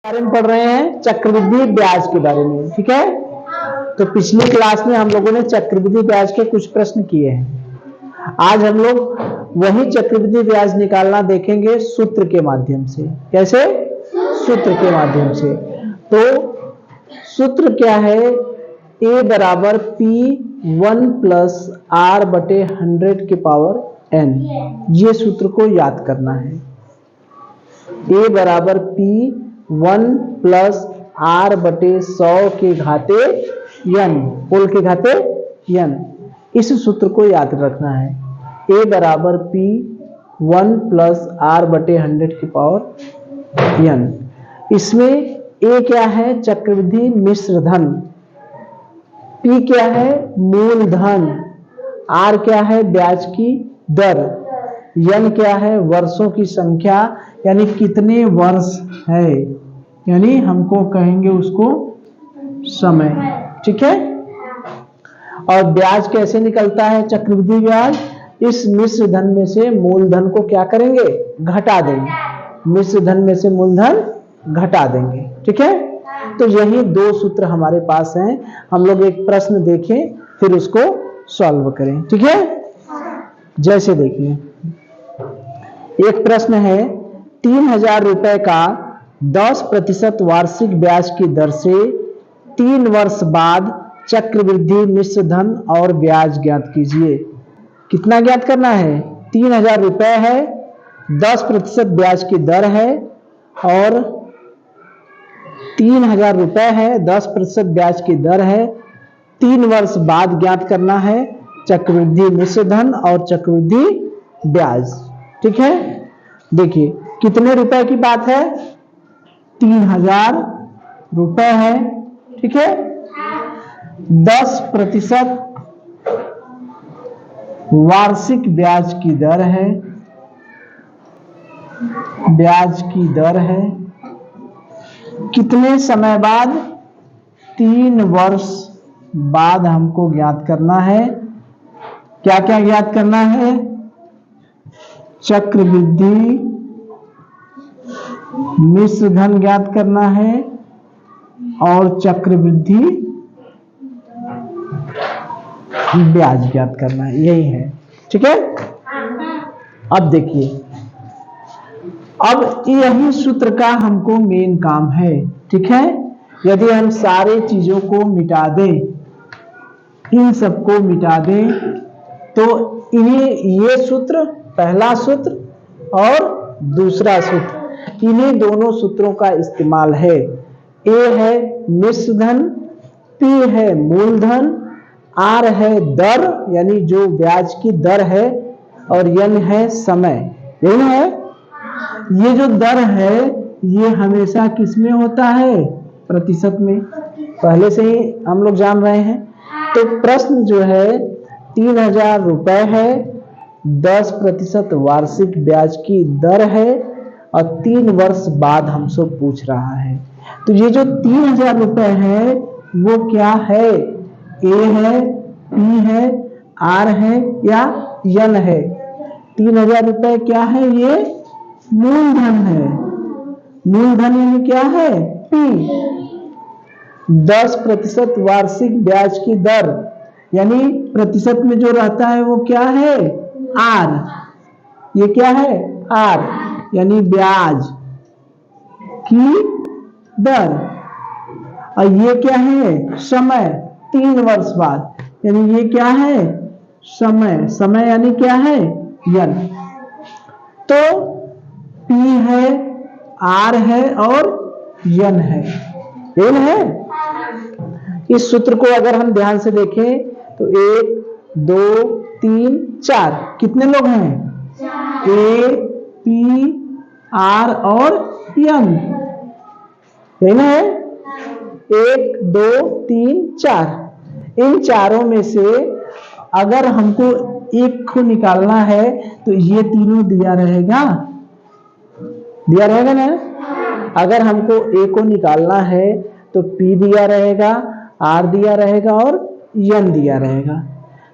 बारे में पढ़ रहे हैं चक्रवृद्धि ब्याज के बारे में। ठीक है, तो पिछली क्लास में हम लोगों ने चक्रवृद्धि ब्याज के कुछ प्रश्न किए हैं। आज हम लोग वही चक्रवृद्धि ब्याज निकालना देखेंगे सूत्र के माध्यम से। कैसे? सूत्र के माध्यम से। तो सूत्र क्या है? a बराबर P1 प्लस R बटे 100 के पावर n। ये सूत्र को याद करना है। a बराबर P1 प्लस R बटे 100 के घाते n, होल के घाते n। इस सूत्र को याद रखना है। a बराबर P1 प्लस R बटे 100 की पावर n। इसमें a क्या है? चक्रवृद्धि मिश्र धन। p क्या है? मूलधन। r क्या है? ब्याज की दर। n क्या है? वर्षों की संख्या, यानी कितने वर्ष है, यानी हमको कहेंगे उसको समय। ठीक है। और ब्याज कैसे निकलता है? चक्रवृद्धि ब्याज इस मिश्र धन में से मूलधन को क्या करेंगे? घटा देंगे। मिश्र धन में से मूलधन घटा देंगे। ठीक है। तो यही दो सूत्र हमारे पास हैं। हम लोग एक प्रश्न देखें फिर उसको सॉल्व करें। ठीक है। जैसे देखिए, एक प्रश्न है 3000 रुपए का 10% वार्षिक ब्याज की दर से 3 वर्ष बाद चक्रवृद्धि मिश्र धन और ब्याज ज्ञात कीजिए। कितना ज्ञात करना है? 3000 रुपए है, 10% ब्याज की दर है और 3000 रुपए है, 10% ब्याज की दर है। 3 वर्ष बाद ज्ञात करना है चक्रवृद्धि मिश्र धन और चक्रवृद्धि ब्याज। ठीक है। देखिए कितने रुपए की बात है? 3000 रुपए है। ठीक है। 10% वार्षिक ब्याज की दर है, ब्याज की दर है। कितने समय बाद? 3 वर्ष बाद हमको ज्ञात करना है। क्या क्या ज्ञात करना है? चक्रवृद्धि मिश्र धन ज्ञात करना है और चक्रवृद्धि ब्याज ज्ञात करना है। यही है। ठीक है। अब देखिए, अब यही सूत्र का हमको मेन काम है। ठीक है। यदि हम सारे चीजों को मिटा दें, इन सबको मिटा दें, तो इन्हें ये सूत्र, पहला सूत्र और दूसरा सूत्र, इन्हीं दोनों सूत्रों का इस्तेमाल है। a है मिश्र धन, p है मूलधन, r है दर यानी जो ब्याज की दर है और n है समय। यही है। ये जो दर है ये हमेशा किस में होता है? प्रतिशत में। पहले से ही हम लोग जान रहे हैं। तो प्रश्न जो है 3000 रुपए है, 10% वार्षिक ब्याज की दर है और 3 वर्ष बाद हमसे पूछ रहा है। तो ये जो 3000 रुपए है वो क्या है? a है, p है, r है या n है? 3000 रुपए क्या है? ये मूलधन है। मूलधन यानी क्या है? p। 10% वार्षिक ब्याज की दर यानी प्रतिशत में जो रहता है वो क्या है? r। ये क्या है? r यानी ब्याज की दर। और ये क्या है? समय। 3 वर्ष बाद यानी ये क्या है? समय। समय यानी क्या है? n। तो p है, r है और n है। n है। इस सूत्र को अगर हम ध्यान से देखें तो 1 2 3 4 कितने लोग हैं? a, p, r और n। यही ना है? 1 2 3 4। इन चारों में से अगर हमको एक को निकालना है तो ये तीनों दिया रहेगा, दिया रहेगा ना। अगर हमको a को निकालना है तो p दिया रहेगा, r दिया रहेगा और n दिया रहेगा।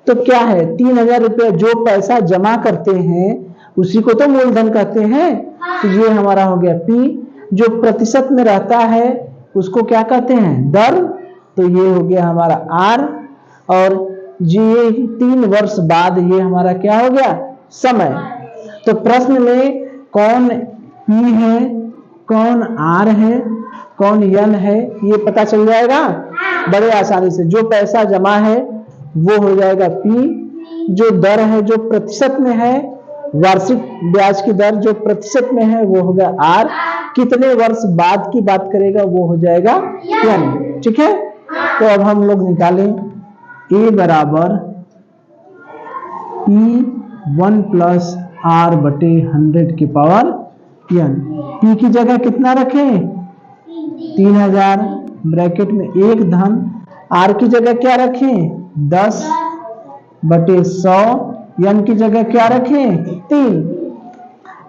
तो क्या है? 3000 रुपये जो पैसा जमा करते हैं उसी को तो मूलधन कहते हैं। तो ये हमारा हो गया p। जो प्रतिशत में रहता है उसको क्या कहते हैं? दर। तो ये हो गया हमारा आर, और ये 3 वर्ष बाद ये हमारा क्या हो गया? समय। तो प्रश्न में कौन पी है, कौन आर है, कौन यन है, ये पता चल जाएगा बड़े आसानी से। जो पैसा जमा है वो हो जाएगा पी, जो दर है जो प्रतिशत में है, वार्षिक ब्याज की दर जो प्रतिशत में है वो होगा आर, कितने वर्ष बाद की बात करेगा वो हो जाएगा यन। ठीक है, तो अब हम लोग निकालें ए बराबर P1 प्लस आर बटे 100 की पावर यन। पी की जगह कितना रखें? 3000 ब्रैकेट में एक धन, आर की जगह क्या रखें? 10 बटे 100, यन की जगह क्या रखें? 3।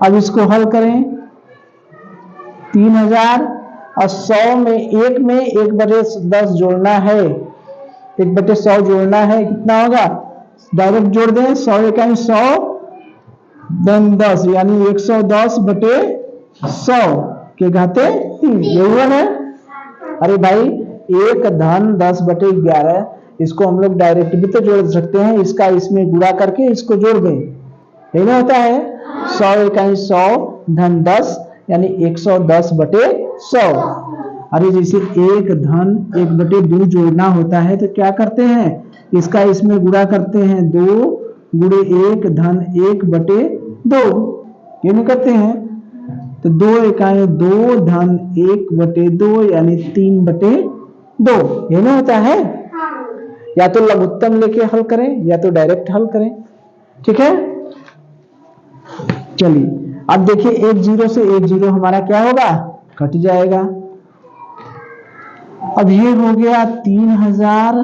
अब इसको हल करें, 3000 और 100 में 1 बटे 10 जोड़ना है, 1 बटे 100 जोड़ना है, कितना होगा? डायरेक्ट जोड़ दें, 100 इकाई 100 धन 10 यानी 110 बटे 100 के घाते 3, यही है। अरे भाई, एक धन 10 बटे 11, इसको हम लोग डायरेक्ट भी तो जोड़ सकते हैं, इसका इसमें गुणा करके इसको जोड़ दें, यही ना होता है। 100 इकाई 100 धन 10 यानी 110 बटे 100। अरे जैसे एक धन 1 बटे 2 जोड़ना होता है तो क्या करते हैं? इसका इसमें गुणा करते हैं, 2 गुणे 1 धन 1 बटे 2, ये नहीं करते हैं। तो 2 इकाई 2 धन 1 बटे 2 यानी 3 बटे 2, ये नहीं होता है। या तो लघुत्तम लेके हल करें या तो डायरेक्ट हल करें। ठीक है, चलिए अब देखिए, 1 0 से 1 0 हमारा क्या होगा? कट जाएगा। अब ये हो गया 3000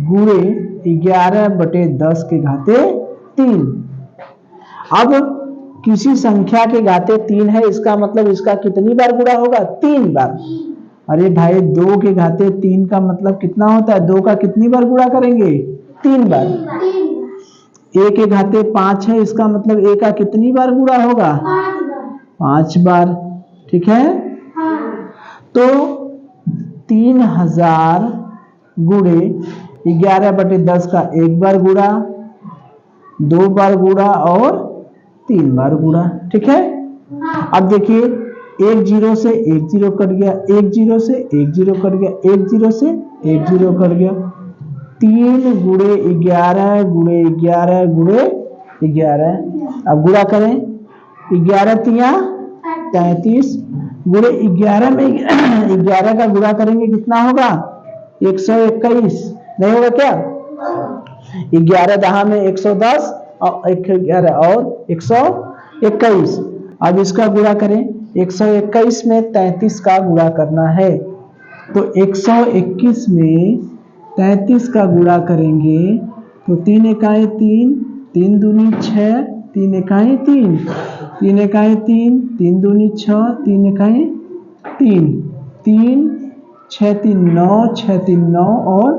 गुणे 11 बटे 10 के घाते 3। अब किसी संख्या के घाते 3 है, इसका मतलब इसका कितनी बार गुणा होगा? 3 बार। अरे भाई, 2 के घाते 3 का मतलब कितना होता है? 2 का कितनी बार गुणा करेंगे? 3 बार। ए के घाते 5 है, इसका मतलब ए का कितनी बार गुणा होगा? 5 बार। ठीक है, तो 3000 गुणे 11 बटे 10 का 1 बार गुणा, 2 बार गुणा और 3 बार गुणा। ठीक है, अब देखिए, 1 0 से 1 0 कट गया, 1 0 से 1 0 कट गया, 1 0 से 1 0 कट गया। 3 गुणे 11 गुणे 11 गुणे 11, अब गुणा करें, 11 तिया 33 गुणे 11 में 11 का गुणा करेंगे, कितना होगा? 121, नहीं होगा क्या? 11 दहा में 110 और 11 और 121। अब इसका गुणा करें, 121 में 33 का गुणा करना है, तो 121 में 33 का गुणा करेंगे तो 3 इकाई 3, 3 दूनी 6, 3 इकाई 3, 3 इकाई 3, 3 दूनी 6, 3 इकाई 3, 3 6 3 9, 6 3 9 और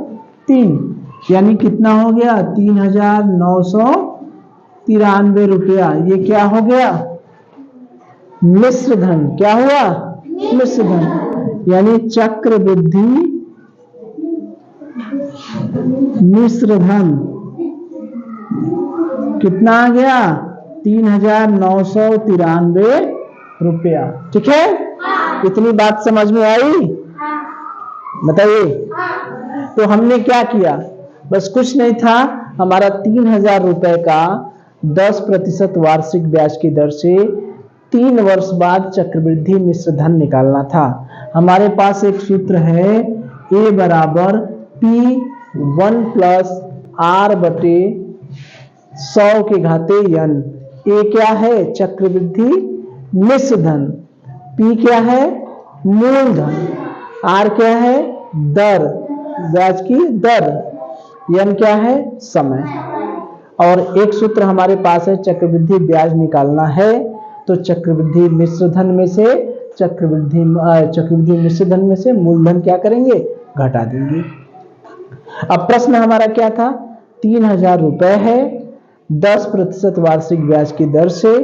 3, यानी कितना हो गया? 3993 रुपया। ये क्या हो गया? मिश्र धन। क्या हुआ? मिश्र धन, यानी चक्रवृद्धि मिश्र धन कितना आ गया? 3993 रुपया। ठीक है, इतनी बात समझ में आई? बताइए। तो हमने क्या किया? बस कुछ नहीं था, हमारा 3000 रुपए का 10% वार्षिक ब्याज की दर से 3 वर्ष बाद चक्रवृद्धि मिश्र धन निकालना था। हमारे पास एक सूत्र है, ए बराबर P1 प्लस आर बटे 100 के घाते यन। ए क्या है? चक्रवृद्धि मिश्र धन। P क्या है? मूलधन। आर क्या है? दर, ब्याज की दर। यन क्या है? समय। और एक सूत्र हमारे पास है, चक्रवृद्धि ब्याज निकालना है तो चक्रवृद्धि मिश्र धन में से चक्रवृद्धि मिश्र धन में से मूलधन क्या करेंगे? घटा देंगे। अब प्रश्न हमारा क्या था? 3000 रुपए है, 10% वार्षिक ब्याज की दर से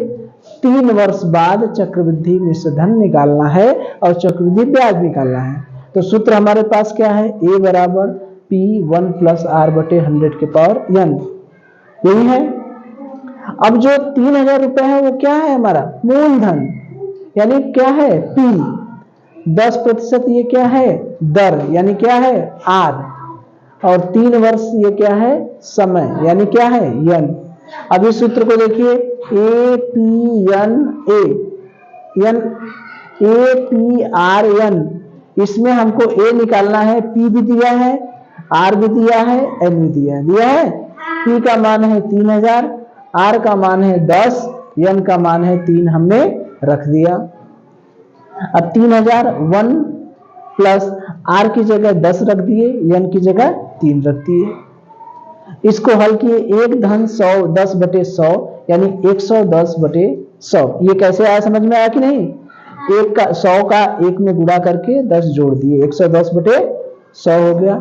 3 वर्ष बाद चक्रवृद्धि मिश्र धन निकालना है और चक्रवृद्धि ब्याज निकालना है। तो सूत्र हमारे पास क्या है, A बराबर P1 प्लस R बटे 100 के पावर n, यही है। अब जो 3000 रुपए है वो क्या है, हमारा मूलधन, यानी क्या है P, 10% ये क्या है दर, यानी क्या है R, और 3 वर्ष ये क्या है समय, यानी क्या है n। अब इस सूत्र को देखिए, APRN, इसमें हमको A निकालना है, P भी दिया है, R भी दिया है, N भी दिया है। P का मान है 3000, R का मान है 10, N का मान है 3, हमने रख दिया। अब 3000 1 प्लस R की जगह 10 रख दिए, N की जगह 3 रख दिए। इसको हल किए, 1 धन 100 10 बटे 100 यानी 110 बटे 100। ये कैसे आया, समझ में आया कि नहीं? 100 का 1 में गुणा करके 10 जोड़ दिए, 110 बटे 100 हो गया।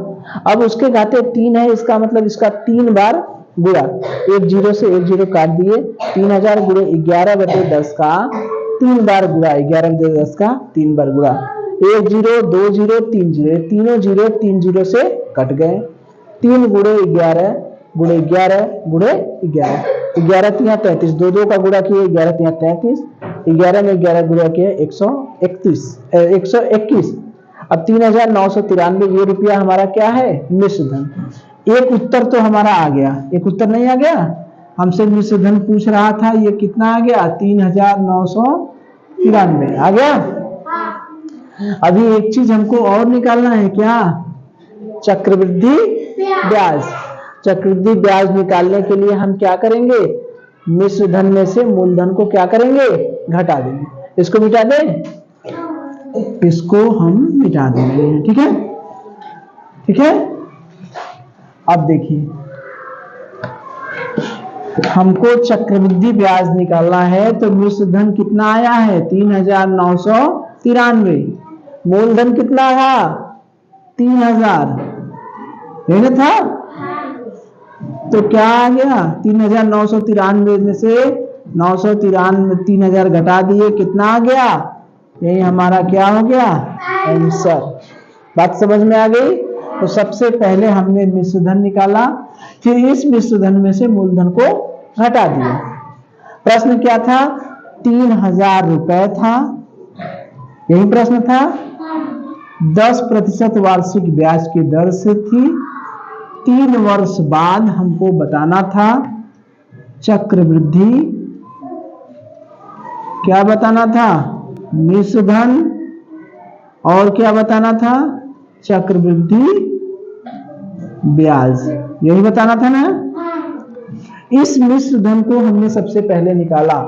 अब उसके घाते 3 है, इसका मतलब इसका 3 बार गुणा, 1 0 से 1 0 काट दिए, 3000 गुणे 11 बटे 10 का 3 बार गुणा, 11 बटे 10 का 3 बार गुणा, 1 0 2 0 3 0, तीनों 0 3 0 से कट गए। 3 गुणे 11 गुणे 11 गुणे 11, 11 3 33, 2 2 का गुणा किए, 11 3 33, 11 में 11 गुणा किए 121। अब 3993 ये रुपया हमारा क्या है, मिश्र धन। एक उत्तर तो हमारा आ गया, एक उत्तर नहीं आ गया, हमसे मिश्र धन पूछ रहा था, ये कितना आ गया 3993 आ गया। अभी एक चीज हमको और निकालना है, क्या, चक्रवृद्धि ब्याज। चक्रवृद्धि ब्याज निकालने के लिए हम क्या करेंगे, मिश्र धन में से मूलधन को क्या करेंगे, घटा देंगे। इसको मिटा दें, इसको हम मिटा देंगे, ठीक है, ठीक है। अब देखिए, हमको चक्रवृद्धि ब्याज निकालना है, तो मिश्र धन कितना आया है 3993, मूलधन कितना आया 3000, यही ना था। तो क्या आ गया, 3993 में से 993 3000 घटा दिए, कितना आ गया, यही हमारा क्या हो गया आंसर। बात समझ में आ गई। तो सबसे पहले हमने मिश्र धन निकाला, फिर इस मिश्र धन में से मूलधन को घटा दिया। प्रश्न क्या था, 3000 रुपए था, यही प्रश्न था। 10% वार्षिक ब्याज की दर से थी। 3 वर्ष बाद हमको बताना था चक्रवृद्धि, क्या बताना था, मिश्र धन, और क्या बताना था, चक्रवृद्धि ब्याज, यही बताना था ना। इस मिश्र धन को हमने सबसे पहले निकाला।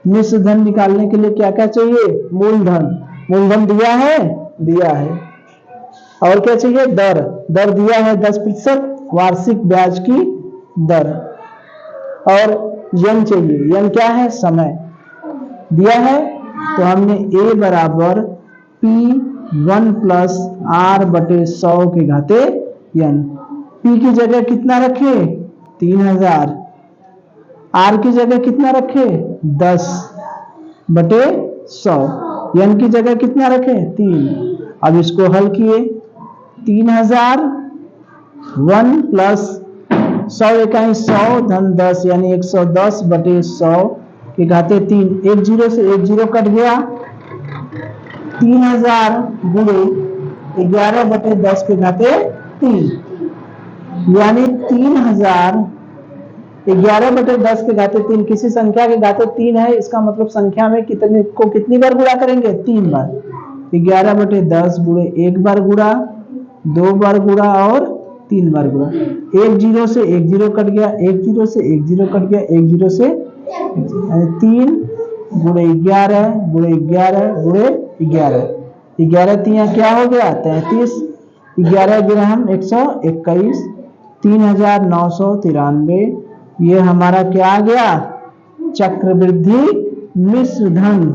मिश्र धन निकालने के लिए क्या क्या चाहिए, मूलधन, मूलधन दिया है, दिया है, और क्या चाहिए, दर, दर दिया है 10% वार्षिक ब्याज की दर, और यन चाहिए, यन क्या है, समय दिया है। तो हमने A बराबर P1 प्लस R बटे 100 के घाते n, P की जगह कितना रखे 3000, R की जगह कितना रखे 10 बटे 100, n की जगह कितना रखे 3। अब इसको हल किए, 3000 1 प्लस 100 इकाई 100 धन 10 यानी 110 बटे 100 के घाते 3, 1 0 से 1 0 कट गया, 3000 गुणे 11 बटे 10 के घाते 3, यानी 3000 11 बटे 10 के घाते 3, किसी संख्या के घाते 3 है, इसका मतलब संख्या में कितने को कितनी बार गुणा करेंगे, 3 बार। 11 बटे 10 गुणे 1 बार गुणा, 2 बार गुणा और 3 बार गुणा। 1 0 से 1 0 कट गया, 1 0 से 1 0 कट गया, 1 0 से 3 गुणे 11 गुणे 11 गुणे 11, 11 3 क्या हो गया 33, 11 गिरा हम 121, 3993, ये हमारा क्या आ गया, चक्रवृद्धि मिश्र धन।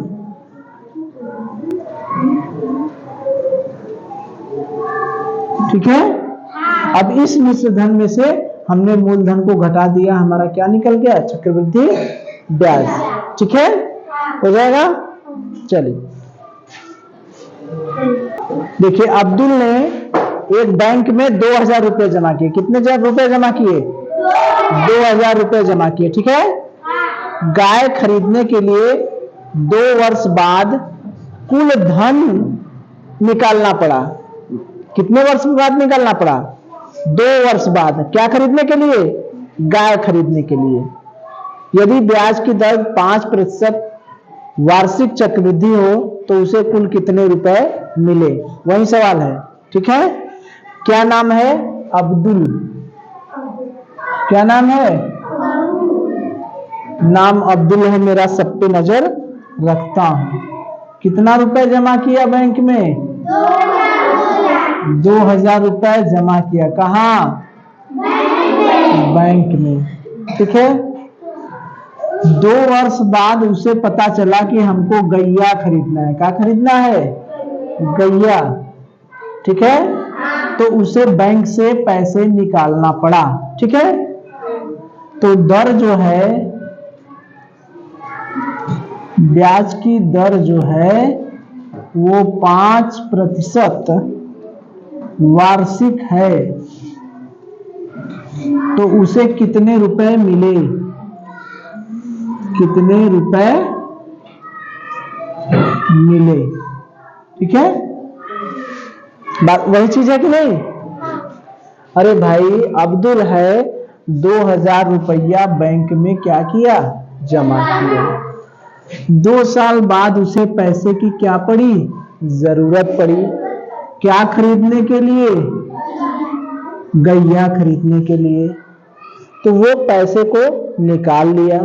ठीक है। अब इस मिश्र धन में से हमने मूलधन को घटा दिया, हमारा क्या निकल गया, चक्रवृद्धि ब्याज। ठीक है। हो जाएगा। चलिए देखिए, अब्दुल ने एक बैंक में 2000 रुपए जमा किए। कितने रुपए जमा किए? 2000 रुपए जमा किए, ठीक है। गाय खरीदने के लिए 2 वर्ष बाद कुल धन निकालना पड़ा। कितने वर्ष बाद निकालना पड़ा? 2 वर्ष बाद। क्या खरीदने के लिए? गाय खरीदने के लिए। यदि ब्याज की दर 5% वार्षिक चक्रवृद्धि हो तो उसे कुल कितने रुपए मिले? वही सवाल है, ठीक है। क्या नाम है? अब्दुल। क्या नाम है? नाम अब्दुल है, मेरा सब पे नजर रखता हूं। कितना रुपए जमा किया बैंक में? 2000 रुपए जमा किया। कहां? बैंक में, ठीक है। 2 वर्ष बाद उसे पता चला कि हमको गैया खरीदना है। क्या खरीदना है? गैया, ठीक है। तो उसे बैंक से पैसे निकालना पड़ा, ठीक है। तो दर जो है, ब्याज की दर जो है वो 5% वार्षिक है। तो उसे कितने रुपए मिले? कितने रुपए मिले, ठीक है। बात वही चीज है कि नहीं? अरे भाई, अब्दुल है 2000 रुपया बैंक में क्या किया? जमा किया। 2 साल बाद उसे पैसे की क्या पड़ी? जरूरत पड़ी। क्या खरीदने के लिए? गैया खरीदने के लिए। तो वो पैसे को निकाल लिया।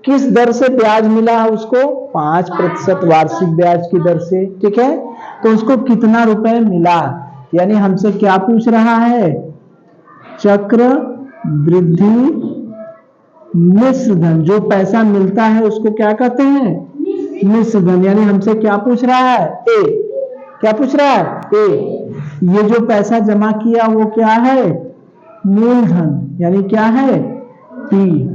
किस दर से ब्याज मिला उसको? 5% वार्षिक ब्याज की दर से, ठीक है। तो उसको कितना रुपए मिला? यानी हमसे क्या पूछ रहा है? चक्र वृद्धि मिश्र धन। जो पैसा मिलता है उसको क्या कहते हैं? मिश्र धन। यानी हमसे क्या पूछ रहा है? ए। क्या पूछ रहा है? ए। ये जो पैसा जमा किया वो क्या है? मूलधन। यानी क्या है? पी।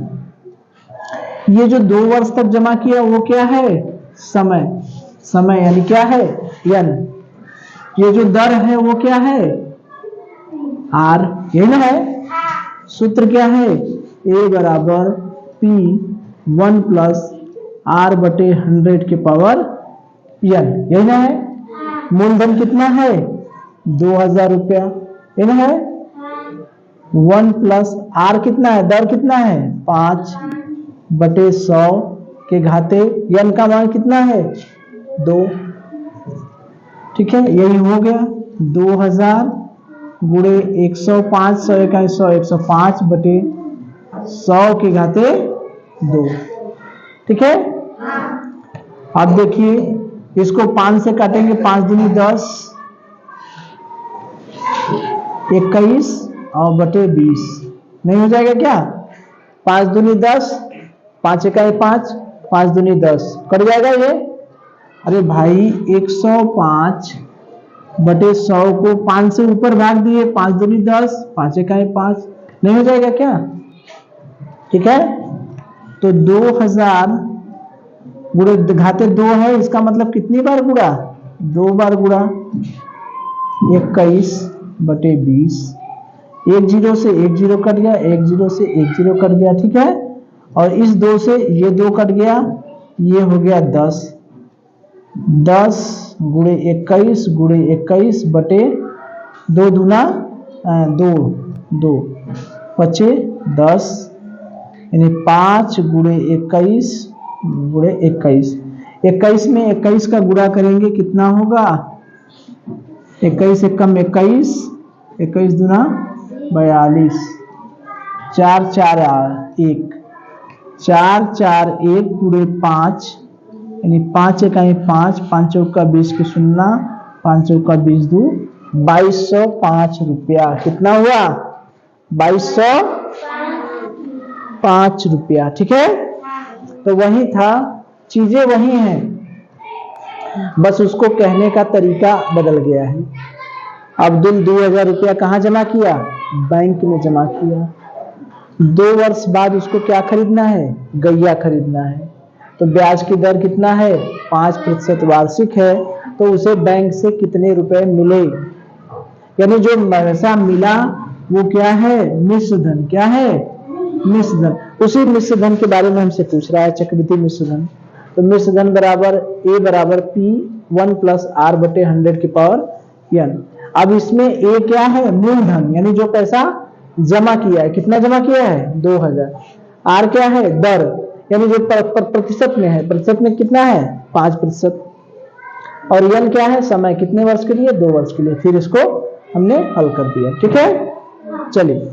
ये जो 2 वर्ष तक जमा किया वो क्या है? समय। समय यानी क्या है? एन। ये जो दर है वो क्या है? आर। यही ना है? सूत्र क्या है? ए बराबर पी 1 प्लस आर बटे 100 के पावर एन। यही ना है? मूलधन कितना है? 2000 रुपया। यही ना है? 1 प्लस आर कितना है? दर कितना है? 5 बटे 100 के घाते एन का मान कितना है? 2, ठीक है। यही हो गया 2000 गुणे 105, 100 इकाई 100, 105 बटे 100 के घाते 2, ठीक है। अब देखिए, इसको 5 से काटेंगे। 5 दूनी 10, 21 और बटे 20 नहीं हो जाएगा क्या? 5 दूनी 10, 5 इकाई 5, 5 दूनी 10 कट जाएगा ये। अरे भाई, 105 बटे 100 को 5 से ऊपर भाग दिए। 5 दूनी 10, 5 इकाई 5 नहीं हो जाएगा क्या? ठीक है। तो 2000 गुणे घाते 2 है, इसका मतलब कितनी बार गुणा? 2 बार गुणा। 21 बटे 20, 1 0 से 1 0 कट गया, 1 0 से 1 0 कट गया, ठीक है। और इस 2 से ये 2 कट गया, ये हो गया 10। 10 गुणे 21 गुणे 21 बटे 2 दूना 2, 2 बचे 10, यानी 5 गुणे 21 गुणे 21। 21 में 21 का गुणा करेंगे कितना होगा? 21 एकम 21, 21 दूना 42, 4 4 1, 4 4 1 गुणे 5, यानी 5 इकाई 5, 5 चौका 20 के 0, 5 चौका 20 दो 2205 रुपया। कितना हुआ? 2205 रुपया, ठीक है। तो वही था, चीजें वही हैं, बस उसको कहने का तरीका बदल गया है। अब्दुल 2000 रुपया कहाँ जमा किया? बैंक में जमा किया। 2 वर्ष बाद उसको क्या खरीदना है? गैया खरीदना है। तो ब्याज की दर कितना है 5% वार्षिक है, तो उसे बैंक से कितने रुपए मिले, यानी जो पैसा मिला वो क्या है मिश्र धन, क्या है मिश्र धन। उसी मिश्र धन के बारे में हमसे पूछ रहा है चक्रवृद्धि मिश्र धन। तो मिश्र धन बराबर ए बराबर पी 1 प्लस आर बटे 100 की पावर एन। अब इसमें ए क्या है मूलधन, यानी जो पैसा जमा किया है, कितना जमा किया है 2000। आर क्या है दर, यानी जो प्रतिशत में है, प्रतिशत में कितना है 5%। और एन क्या है समय, कितने वर्ष के लिए 2 वर्ष के लिए। फिर इसको हमने हल कर दिया, ठीक है। चलिए